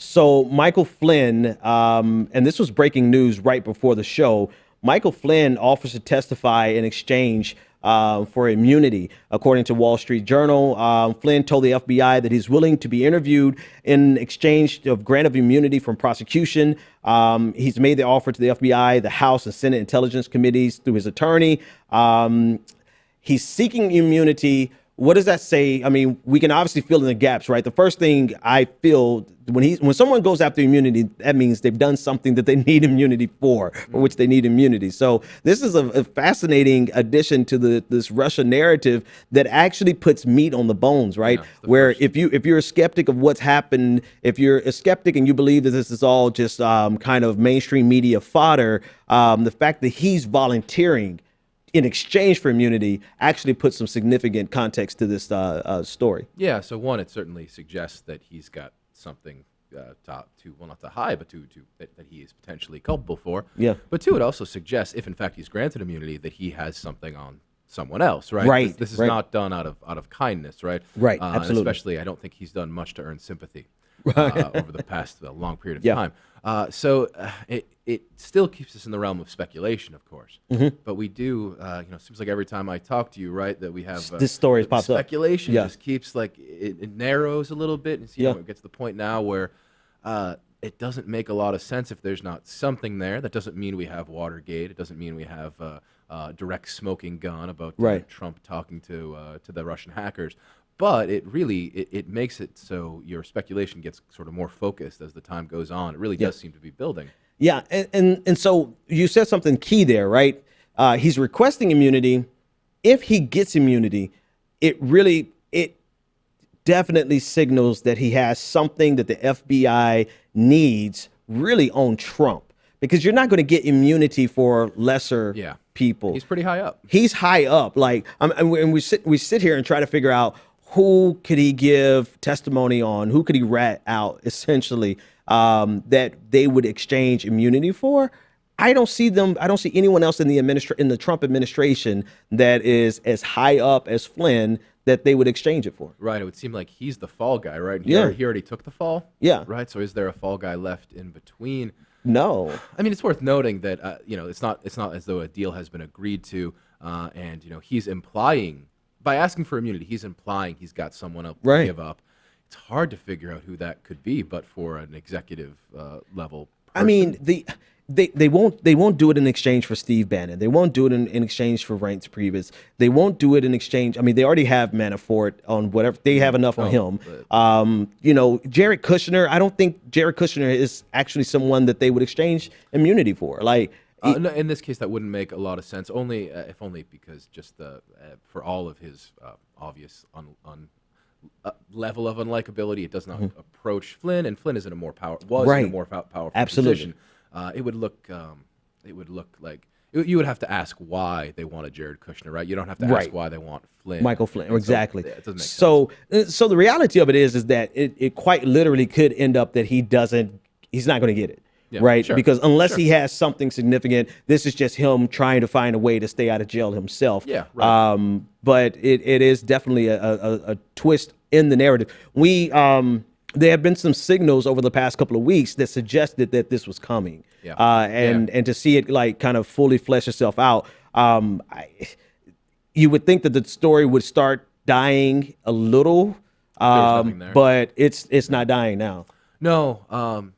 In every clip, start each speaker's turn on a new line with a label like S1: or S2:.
S1: So Michael Flynn, and this was breaking news right before the show. Michael Flynn offers to testify in exchange for immunity. According to Wall Street Journal, Flynn told the FBI that he's willing to be interviewed in exchange of grant of immunity from prosecution. He's made the offer to the FBI, the House and Senate Intelligence Committees through his attorney. He's seeking immunity. What does that say? I mean, we can obviously fill in the gaps, right? The first thing I feel when someone goes after immunity, that means they've done something that they need immunity for which they need immunity. So this is a fascinating addition to this Russia narrative that actually puts meat on the bones, right? Where if you're a skeptic of what's happened, if you're a skeptic and you believe that this is all just kind of mainstream media fodder, the fact that he's volunteering in exchange for immunity actually puts some significant context to this story.
S2: Yeah, so one, it certainly suggests that he's got something not to hide, but that he is potentially culpable for.
S1: Yeah.
S2: But two, it also suggests, if in fact he's granted immunity, that he has something on someone else, right?
S1: Right.
S2: This is not done out of kindness, right?
S1: Right.
S2: And
S1: Absolutely.
S2: especially, I don't think he's done much to earn sympathy over the past long period of time. So it still keeps us in the realm of speculation, of course. But we do, it seems like every time I talk to you, right, that we have
S1: this story pops up.
S2: Speculation just keeps it narrows a little bit, and it gets to the point now where it doesn't make a lot of sense if there's not something there. That doesn't mean we have Watergate. It doesn't mean we have direct smoking gun about Trump talking to the Russian hackers. But it really it makes it so your speculation gets sort of more focused as the time goes on. It really does seem to be building.
S1: Yeah, and so you said something key there, right? He's requesting immunity. If he gets immunity, it definitely signals that he has something that the FBI needs really on Trump, because you're not going to get immunity for lesser people.
S2: He's pretty high up.
S1: He's high up. Like, and we sit here and try to figure out who could he give testimony on, who could he rat out, essentially, that they would exchange immunity for. I don't see anyone else in the Trump administration that is as high up as Flynn that they would exchange it for.
S2: Right. It would seem like he's the fall guy, right? He already took the fall.
S1: Yeah.
S2: Right. So is there a fall guy left in between?
S1: No.
S2: I mean, it's worth noting that it's not as though a deal has been agreed to, and he's implying, by asking for immunity, he's implying he's got someone else to give up. It's hard to figure out who that could be, but for an executive level person.
S1: I mean, they won't do it in exchange for Steve Bannon. They won't do it in exchange for Reince Priebus. They won't do it in exchange. I mean, they already have Manafort on whatever. They have enough on him. Jared Kushner. I don't think Jared Kushner is actually someone that they would exchange immunity for. Like,
S2: no, in this case, that wouldn't make a lot of sense. If only because just for all of his obvious level of unlikability, it does not approach Flynn, and Flynn is in a more powerful position. It would look like you would have to ask why they wanted Jared Kushner, right? You don't have to ask why they want Flynn.
S1: Michael Flynn, exactly.
S2: So, it doesn't make
S1: sense. So the reality of it is that it quite literally could end up that he's not going to get it. Yeah, right. Sure. Because unless he has something significant, this is just him trying to find a way to stay out of jail himself.
S2: Yeah. Right.
S1: But it is definitely a twist in the narrative. There have been some signals over the past couple of weeks that suggested that this was coming. Yeah. And to see it like kind of fully flesh itself out, you would think that the story would start dying a little, but it's not dying now.
S2: No.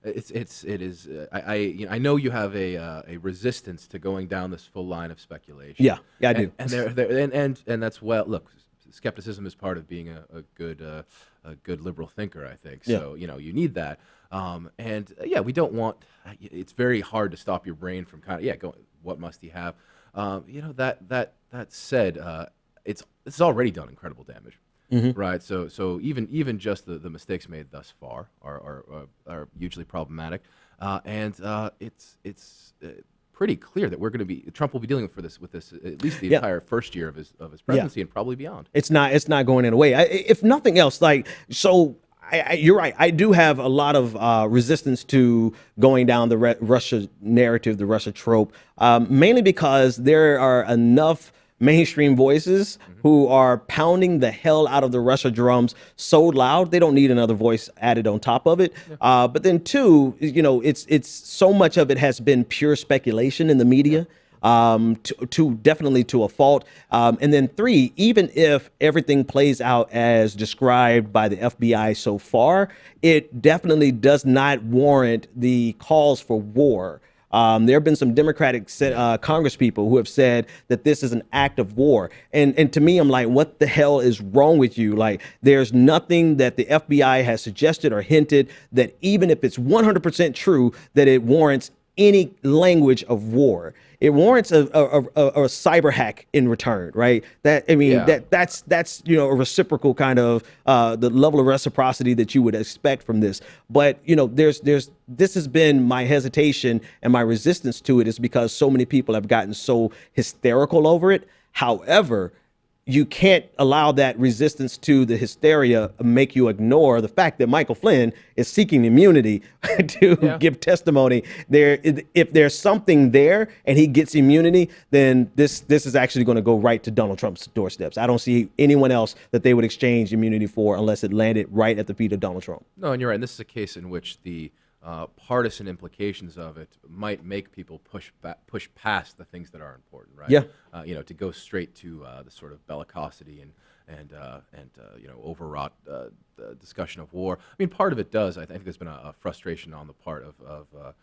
S2: It is. I know you have a resistance to going down this full line of speculation.
S1: Yeah, I do.
S2: And that's look, skepticism is part of being a good liberal thinker, I think. So you need that. We don't want. It's very hard to stop your brain from kind of going. What must he have? That said, it's already done incredible damage. Right, so even just the mistakes made thus far are hugely problematic, and it's pretty clear that Trump will be dealing with this at least the entire first year of his presidency and probably beyond.
S1: It's not going in a way. If nothing else, you're right. I do have a lot of resistance to going down the Russia narrative, the Russia trope, mainly because there are enough mainstream voices who are pounding the hell out of the Russia drums so loud they don't need another voice added on top of it. But then two, it's so much of it has been pure speculation in the media. Definitely to a fault. And then three, even if everything plays out as described by the FBI so far, it definitely does not warrant the calls for war. There have been some Democratic Congresspeople who have said that this is an act of war. And to me, I'm like, what the hell is wrong with you? Like, there's nothing that the FBI has suggested or hinted that even if it's 100% true, that it warrants any language of war. It warrants a cyber hack in return, right? That's a reciprocal kind of the level of reciprocity that you would expect from this. But this has been my hesitation and my resistance to it is because so many people have gotten so hysterical over it. However, you can't allow that resistance to the hysteria make you ignore the fact that Michael Flynn is seeking immunity to give testimony. If there's something there and he gets immunity, then this is actually going to go right to Donald Trump's doorsteps. I don't see anyone else that they would exchange immunity for unless it landed right at the feet of Donald Trump.
S2: No, and you're right. And this is a case in which the partisan implications of it might make people push past the things that are important, right?
S1: Yeah.
S2: To go straight to the sort of bellicosity and overwrought discussion of war. I mean, part of it does. I think there's been a frustration on the part of a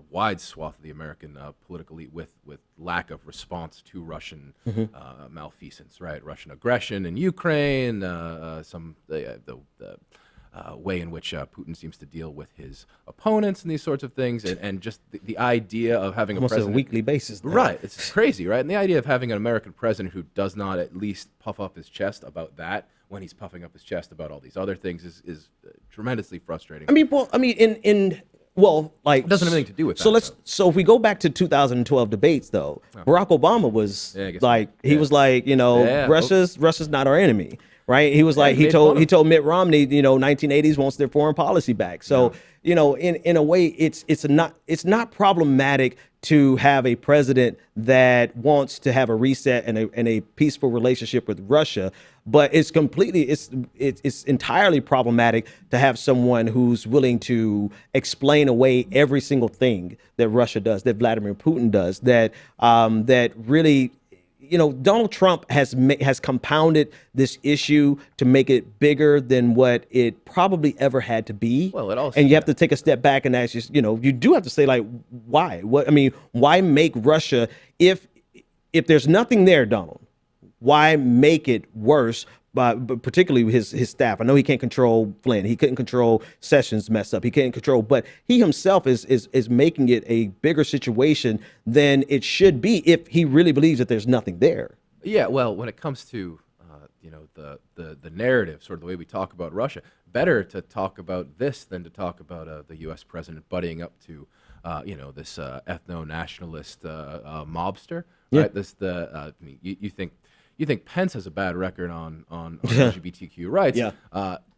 S2: wide swath of the American political elite with lack of response to Russian malfeasance, right? Russian aggression in Ukraine, the way in which Putin seems to deal with his opponents and these sorts of things, and just the idea of having
S1: almost
S2: a president
S1: on a weekly basis.
S2: Right, it's crazy, right? And the idea of having an American president who does not at least puff up his chest about that when he's puffing up his chest about all these other things is tremendously frustrating.
S1: It doesn't
S2: have anything to do with that.
S1: So if we go back to 2012 debates, though, Barack Obama was Russia's not our enemy. Right. He was he told Mitt Romney, 1980s wants their foreign policy back. So, in a way, it's not problematic to have a president that wants to have a reset and a peaceful relationship with Russia. But it's entirely problematic to have someone who's willing to explain away every single thing that Russia does, that Vladimir Putin does, that really. Donald Trump has compounded this issue to make it bigger than what it probably ever had to be.
S2: Well, it also,
S1: and you have to take a step back and ask, you do have to say, like, why? Why make Russia, if there's nothing there, Donald, why make it worse? But particularly his staff. I know he can't control Flynn. He couldn't control Sessions mess up. He can't control, but he himself is making it a bigger situation than it should be if he really believes that there's nothing there.
S2: Yeah, well, when it comes to the narrative, sort of the way we talk about Russia, better to talk about this than to talk about the U.S. president buddying up to this ethno-nationalist mobster, right? You think Pence has a bad record on LGBTQ rights.
S1: Yeah.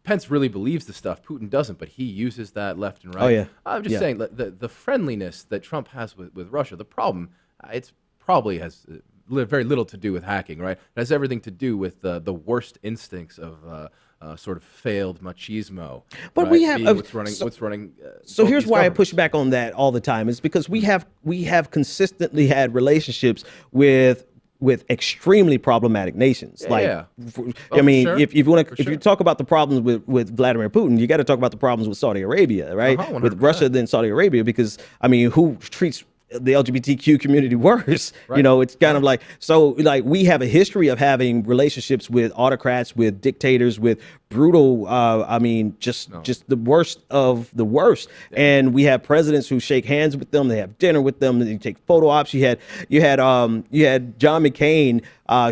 S2: Pence really believes the stuff. Putin doesn't, but he uses that left and right.
S1: Oh, yeah.
S2: I'm just saying the friendliness that Trump has with Russia, the problem, it's probably has very little to do with hacking, right? It has everything to do with the worst instincts of sort of failed machismo.
S1: But
S2: right?
S1: we have
S2: what's running.
S1: So here's why I push back on that all the time. Is because we have consistently had relationships with extremely problematic nations. If you talk about the problems with Vladimir Putin, you got to talk about the problems with Saudi Arabia, right? With Russia, then Saudi Arabia, because who treats the LGBTQ community worse?
S2: Right.
S1: It's kind of like, so we have a history of having relationships with autocrats, with dictators, with brutal, just the worst of the worst. Yeah. And we have presidents who shake hands with them. They have dinner with them. They take photo ops. You had John McCain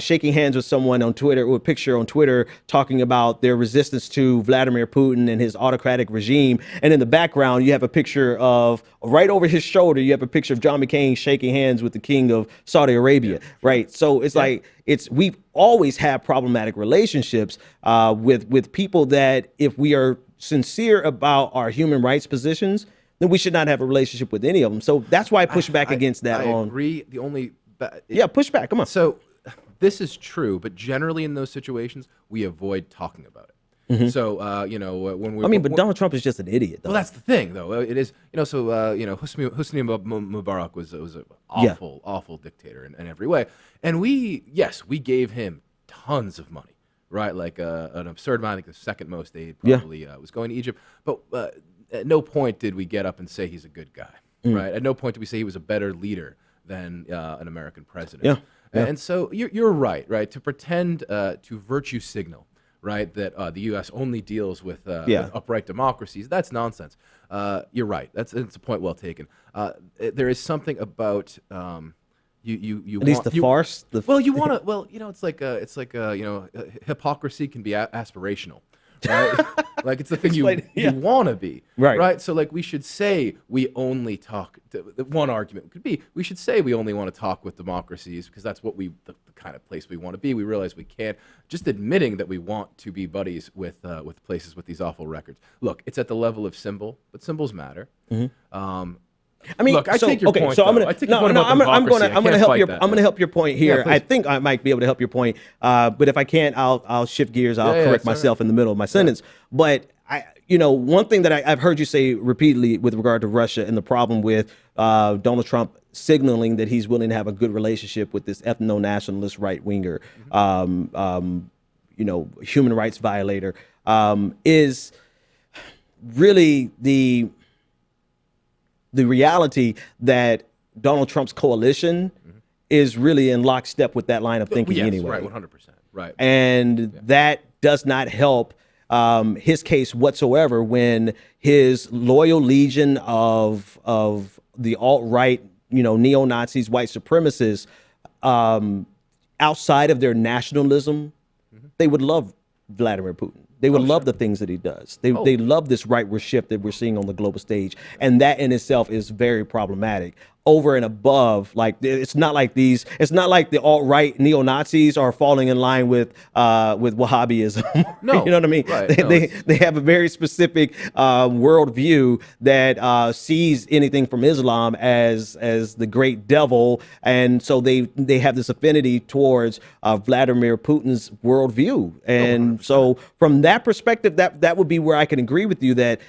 S1: shaking hands with someone on Twitter, or a picture on Twitter, talking about their resistance to Vladimir Putin and his autocratic regime. And in the background, you have a picture of, right over his shoulder, you have a picture of John McCain shaking hands with the king of Saudi Arabia, right? So it's we've always had problematic relationships with people that, if we are sincere about our human rights positions, then we should not have a relationship with any of them. So that's why I push back against that.
S2: I agree. The only
S1: push back. Come on.
S2: So this is true, but generally in those situations, we avoid talking about it. So, you know, when we,
S1: I mean, but Donald Trump is just an idiot, though.
S2: well, that's the thing, though. It is, you know. So, you know, Hosni Mubarak was an awful, awful dictator in every way, and we gave him tons of money, right? Like an absurd amount. I think the second most aid probably was going to Egypt. But at no point did we get up and say he's a good guy, right? At no point did we say he was a better leader than an American president. And so you're right? To pretend to virtue signal. Right, that the U.S. only deals with upright democracies. That's nonsense. You're right. That's a point well taken. There is something about you
S1: At least the farce.
S2: Well, you want to. Well, you know, it's like you know, hypocrisy can be aspirational. Right? Like it's the thing you want to be. Right. So like we should say we only talk. One argument could be we should say we only want to talk with democracies because that's what the kind of place we want to be. We realize we can't. Just admitting that we want to be buddies with places with these awful records. Look, it's at the level of symbol, but symbols matter.
S1: I mean,
S2: look, I take your point.
S1: So I'm
S2: going
S1: to help your point here. I think I might be able to help your point, but if I can't, I'll shift gears. I'll correct myself in the middle of my sentence. But one thing that I've heard you say repeatedly with regard to Russia and the problem with Donald Trump signaling that he's willing to have a good relationship with this ethno-nationalist right winger, human rights violator, is really the reality that Donald Trump's coalition is really in lockstep with that line of thinking anyway.
S2: Right, 100%. Right.
S1: And that does not help his case whatsoever when his loyal legion of the alt-right, neo-Nazis, white supremacists, outside of their nationalism, they would love Vladimir Putin. They would love the things that he does. They love this rightward shift that we're seeing on the global stage. And that in itself is very problematic. Over and above, like it's not like the alt-right neo-Nazis are falling in line with Wahhabism.
S2: No.
S1: You know what I mean?
S2: Right.
S1: They have a very specific worldview that sees anything from Islam as the great devil. And so they have this affinity towards Vladimir Putin's worldview. And so from that perspective, that would be where I can agree with you that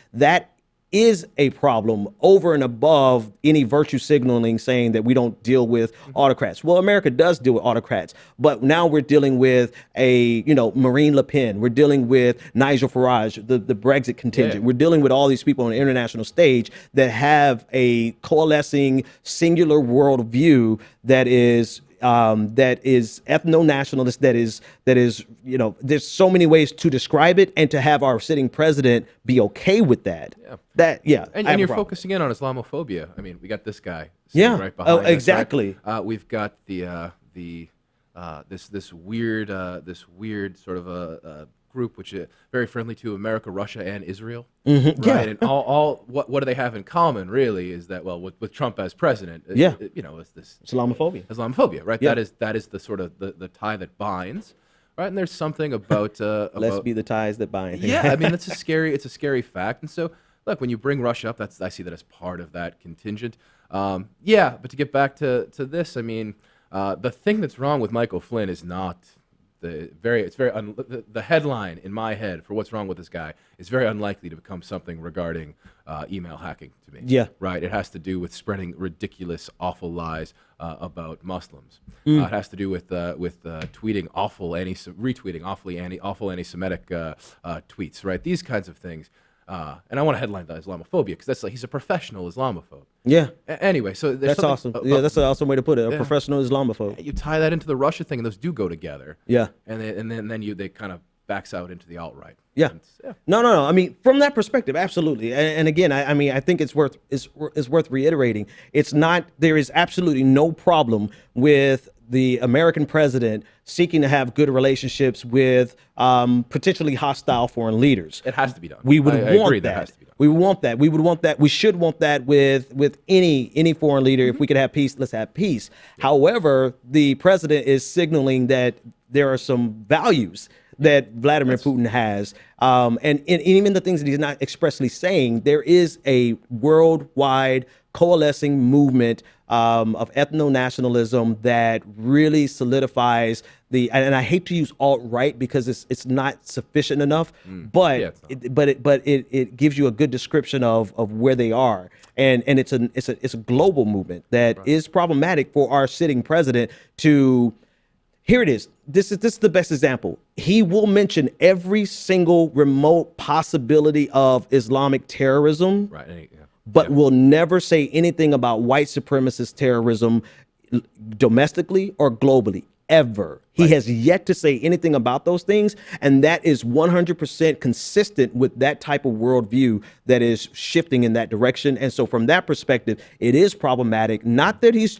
S1: is a problem over and above any virtue signaling saying that we don't deal with autocrats. Well, America does deal with autocrats, but now we're dealing with Marine Le Pen. We're dealing with Nigel Farage, the Brexit contingent. We're dealing with all these people on the international stage that have a coalescing singular worldview that is ethno-nationalist, that is, there's so many ways to describe it, and to have our sitting president be okay with that.
S2: And you're focusing in on Islamophobia. I mean, we got this guy sitting right behind us,
S1: exactly.
S2: Right? We've got this weird sort of a group which is very friendly to America, Russia, and Israel. Right? And all what do they have in common? Really, is that with Trump as president? It's this Islamophobia, right?
S1: Yeah.
S2: That is the sort of the tie that binds. Right, and there's something about
S1: let's be the ties that bind.
S2: I mean, it's a scary fact. And so, look, when you bring Russia up, I see that as part of that contingent. But to get back to this, I mean, the thing that's wrong with Michael Flynn is not the headline in my head for what's wrong with this guy is very unlikely to become something regarding email hacking to me.
S1: Yeah.
S2: Right. It has to do with spreading ridiculous, awful lies about Muslims. It has to do with tweeting retweeting awful anti-Semitic tweets. Right. These kinds of things. And I want to headline the Islamophobia because he's a professional Islamophobe.
S1: Yeah.
S2: Anyway, so
S1: that's awesome. That's an awesome way to put it. A professional Islamophobe.
S2: You tie that into the Russia thing, and those do go together.
S1: Yeah.
S2: And then they kind of backs out into the alt-right.
S1: Yeah. No. I mean, from that perspective, absolutely. And again, I mean, I think it's worth reiterating. There is absolutely no problem with the American president seeking to have good relationships with potentially hostile foreign leaders.
S2: It has to be done.
S1: We would want
S2: agree
S1: that.
S2: Has to be done.
S1: We would want that. We would want that. We should want that with any foreign leader. If we could have peace, let's have peace. However, the president is signaling that there are some values that Vladimir Putin has. And even the things that he's not expressly saying, there is a worldwide coalescing movement of ethno-nationalism that really solidifies and I hate to use alt-right because it's not sufficient enough, but
S2: Yeah, it's
S1: it gives you a good description of where they are, and it's a global movement that is problematic for our sitting president to. Here it is. This is the best example. He will mention every single remote possibility of Islamic terrorism,
S2: Right.
S1: but will never say anything about white supremacist terrorism domestically or globally, ever. He has yet to say anything about those things, and that is 100% consistent with that type of worldview that is shifting in that direction. And so from that perspective, it is problematic. Not that he's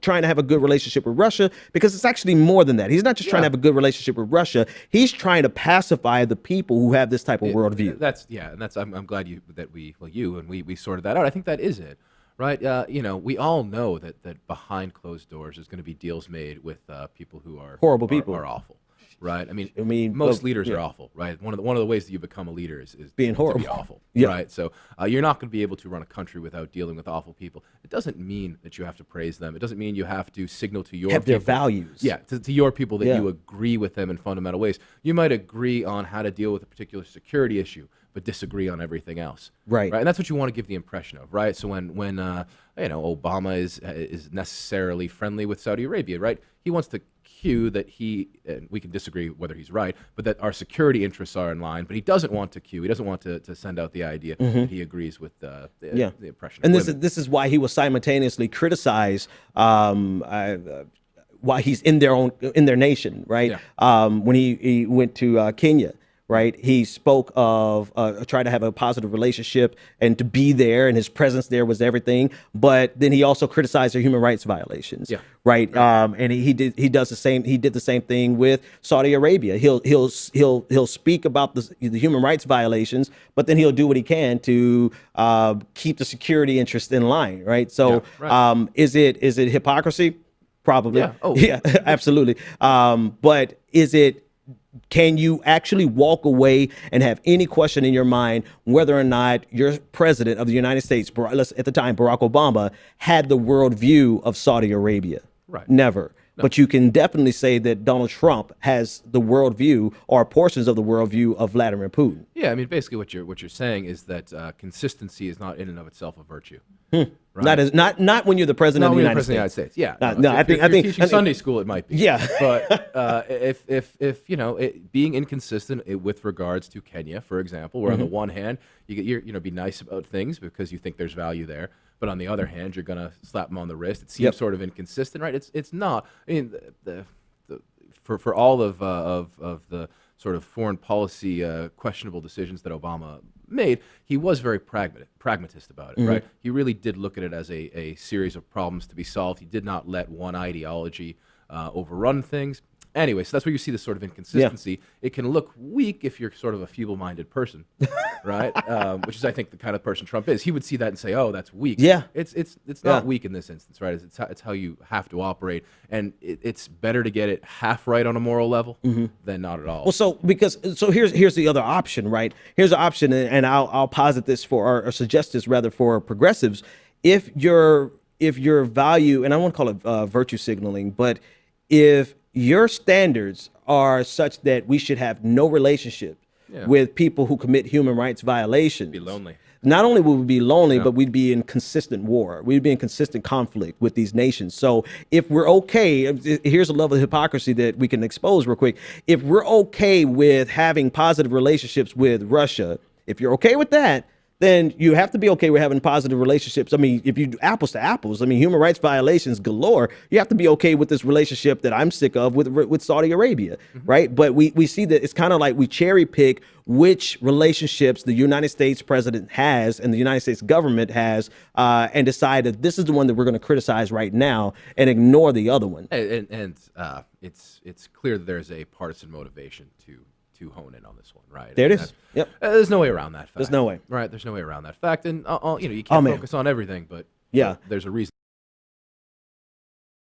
S1: trying to have a good relationship with Russia, because it's actually more than that. He's not just trying to have a good relationship with Russia. He's trying to pacify the people who have this type of worldview.
S2: I'm glad we sorted that out. I think that is it. Right, we all know that behind closed doors there's going to be deals made with people who are
S1: horrible people,
S2: are awful. Right, I mean, most leaders are awful. Right, one of the ways that you become a leader is
S1: being horrible,
S2: to be awful. Right, so you're not going to be able to run a country without dealing with awful people. It doesn't mean that you have to praise them. It doesn't mean you have to signal to your
S1: have
S2: people,
S1: their values.
S2: Yeah, to your people that you agree with them in fundamental ways. You might agree on how to deal with a particular security issue, but disagree on everything else.
S1: Right.
S2: And that's what you want to give the impression of, right? So when Obama is necessarily friendly with Saudi Arabia, right? He wants to cue that and we can disagree whether he's right, but that our security interests are in line. But he doesn't want to cue. He doesn't want to send out the idea that he agrees with the impression.
S1: And this is why he will simultaneously criticize why he's in their nation, right?
S2: Yeah.
S1: When he went to Kenya. Right, he spoke of trying to have a positive relationship and to be there, and his presence there was everything. But then he also criticized their human rights violations. Yeah. Right, and he did the same. He did the same thing with Saudi Arabia. He'll speak about the human rights violations, but then he'll do what he can to keep the security interest in line. Right. So, is it hypocrisy? Probably.
S2: Yeah. Oh,
S1: yeah, absolutely. But is it? Can you actually walk away and have any question in your mind whether or not your president of the United States, at the time, Barack Obama, had the worldview of Saudi Arabia?
S2: Right.
S1: Never. No. But you can definitely say that Donald Trump has the worldview or portions of the worldview of Vladimir Putin.
S2: Yeah, I mean, basically what you're saying is that consistency is not in and of itself a virtue.
S1: Right? Not when you're the president of the United States.
S2: Yeah.
S1: I think
S2: teaching Sunday school, it might be.
S1: Yeah.
S2: But if being inconsistent with regards to Kenya, for example, where on the one hand you're be nice about things because you think there's value there, but on the other hand you're gonna slap them on the wrist. It seems sort of inconsistent, right? It's not. I mean, for all of the sort of foreign policy questionable decisions that Obama made, he was very pragmatist about it, right? He really did look at it as a series of problems to be solved. He did not let one ideology overrun things. Anyway, so that's where you see this sort of inconsistency. Yeah. It can look weak if you're sort of a feeble-minded person, right? Which is, I think, the kind of person Trump is. He would see that and say, "Oh, that's weak."
S1: Yeah,
S2: it's not weak in this instance, right? It's how you have to operate, and it's better to get it half right on a moral level than not at all.
S1: Well, so here's the other option, right? Here's the option, and I'll posit this or suggest this rather for progressives. If your value, and I won't call it virtue signaling, but if your standards are such that we should have no relationship with people who commit human rights violations.
S2: Be lonely.
S1: Not only would we be lonely, but we'd be in consistent war. We'd be in consistent conflict with these nations. So if we're okay, here's a level of hypocrisy that we can expose real quick. If we're okay with having positive relationships with Russia, if you're okay with that, then you have to be okay with having positive relationships. I mean, if you do apples to apples, I mean, human rights violations galore. You have to be okay with this relationship that I'm sick of with Saudi Arabia, right? But we see that it's kind of like we cherry pick which relationships the United States president has and the United States government has and decide that this is the one that we're going to criticize right now and ignore the other one.
S2: And it's clear that there's a partisan motivation to hone in on this one, right?
S1: There it is. Yep.
S2: There's no way around that fact.
S1: There's no way.
S2: Right. There's no way around that fact. And you can't focus on everything, but there's a reason.